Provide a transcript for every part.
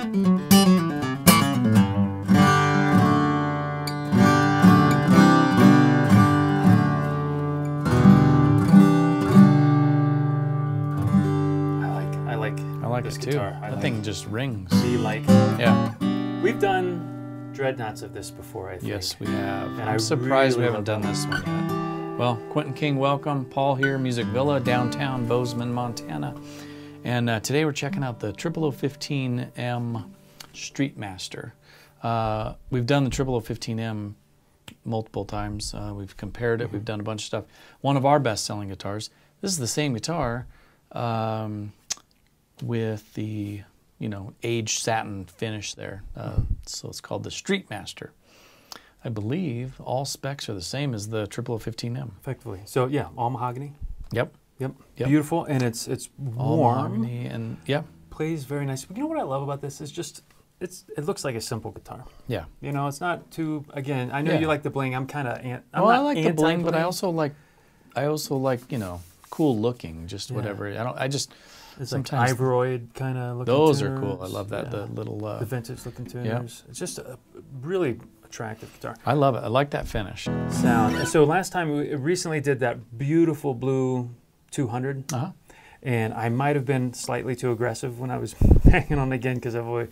I like this it too. guitar. That thing just rings. Yeah. We've done dreadnoughts of this before, I think. Yes, we have. And I'm surprised we really haven't done love this one yet. Well, Quentin King, welcome. Paul here, Music Villa, downtown Bozeman, Montana. And today we're checking out the 0015M Streetmaster. We've done the 0015M multiple times. We've compared it. We've done a bunch of stuff. One of our best-selling guitars. This is the same guitar with the, you know, aged satin finish there. So it's called the Streetmaster. I believe all specs are the same as the 0015M. Effectively. So yeah, all mahogany. Yep. Yep. Beautiful, and it's All warm. mahogany and yep. Plays very nice. But you know what I love about this is just it looks like a simple guitar. Yeah. You know, it's not too. Again, I know Yeah. you like the bling. I'm kind of. Well, I like the bling, but I also like you know, cool looking. Just whatever. It's sometimes like Ivoroid kind of looking. Those tuners. are cool. I love that. Yeah. The little the vintage looking tuners. Yep. It's just a really attractive guitar. I love it. I like that finish. Sound. So last time we recently did that beautiful blue 200. And I might have been slightly too aggressive when I was banging on it again because I've always,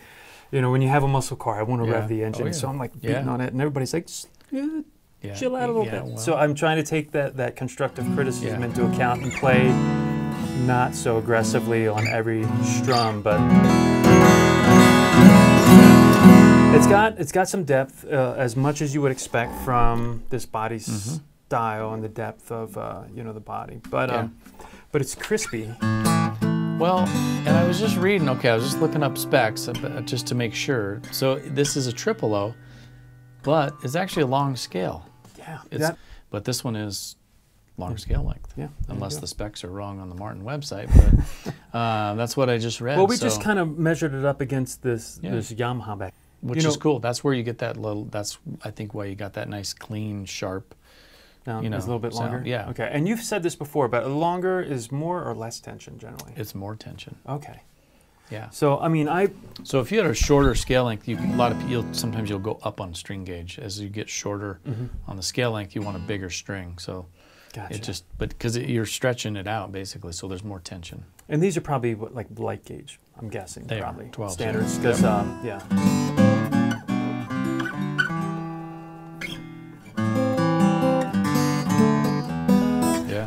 you know, when you have a muscle car, I want to rev the engine. So I'm like beating on it, and everybody's like, just, chill out a little bit. Well. So I'm trying to take that constructive criticism into account and play not so aggressively on every strum, but it's got some depth, as much as you would expect from this body style and the depth of you know, the body, but it's crispy. Well, and I was just reading, I was just looking up specs just to make sure. So this is a 000, but it's actually a long scale. Yeah. But this one is long scale length. Yeah. Unless the specs are wrong on the Martin website, but that's what I just read. Well, we just kind of measured it up against this Yamaha back. Which is cool. That's where you get that little, that's I think why you got that nice, clean, sharp. You know, it's a little bit longer? Yeah. Okay, and you've said this before, but longer is more or less tension generally? It's more tension. Okay. Yeah. So, I mean, So if you had a shorter scale length, sometimes you'll go up on string gauge. As you get shorter on the scale length, you want a bigger string. So gotcha. Because you're stretching it out, basically, so there's more tension. And these are probably, like, light gauge, I'm guessing. They probably. are, 12. Standards, because, yeah.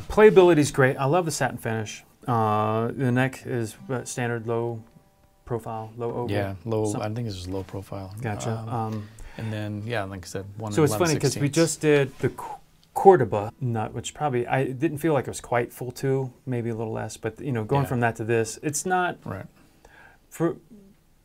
Playability's great. I love the satin finish. The neck is standard low profile, low oval. Yeah, low. I think it's just low profile. Gotcha. And then, like I said, 1 So it's funny because we just did the Cordoba nut, which probably I didn't feel like it was quite full 2, maybe a little less. But you know, going from that to this, it's not. Right.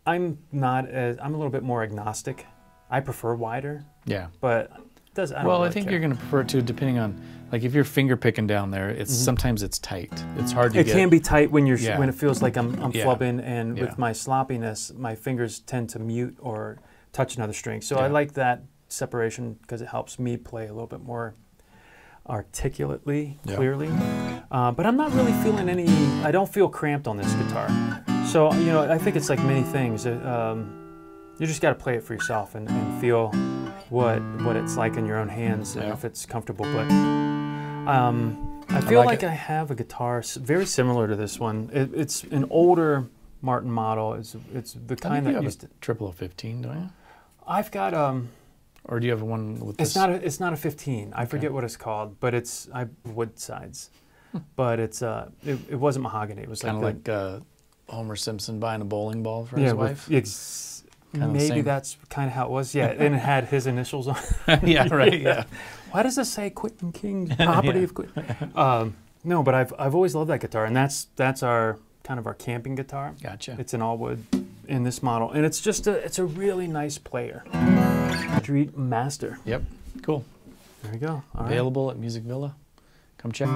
I'm a little bit more agnostic. I prefer wider. Yeah. But I don't really think care. you're going to prefer it to, depending on, like if you're finger picking down there, it's sometimes it's tight. It's hard to get. It can be tight when you're when it feels like I'm flubbing, and with my sloppiness, my fingers tend to mute or touch another string. So I like that separation because it helps me play a little bit more articulately, clearly. But I'm not really feeling any. I don't feel cramped on this guitar. So you know, I think it's like many things. You just got to play it for yourself and feel what it's like in your own hands and if it's comfortable. But I feel like I have a guitar very similar to this one. It's an older Martin model. It's the kind that used to. 0015, don't you? I've got Or do you have one with this? It's not a 15. I forget what it's called, but it's wood sides. But it wasn't mahogany. It was kind like of like Homer Simpson buying a bowling ball for his wife. Maybe that's kind of how it was. Yeah, and it had his initials on it. Yeah, right. Yeah. Why does it say Quentin King, property of Quentin? No, but I've always loved that guitar, and that's our kind of our camping guitar. Gotcha. It's an all wood in this model, and it's just it's a really nice player. Streetmaster. Yep. Cool. There you go. All Available at Music Villa. Come check.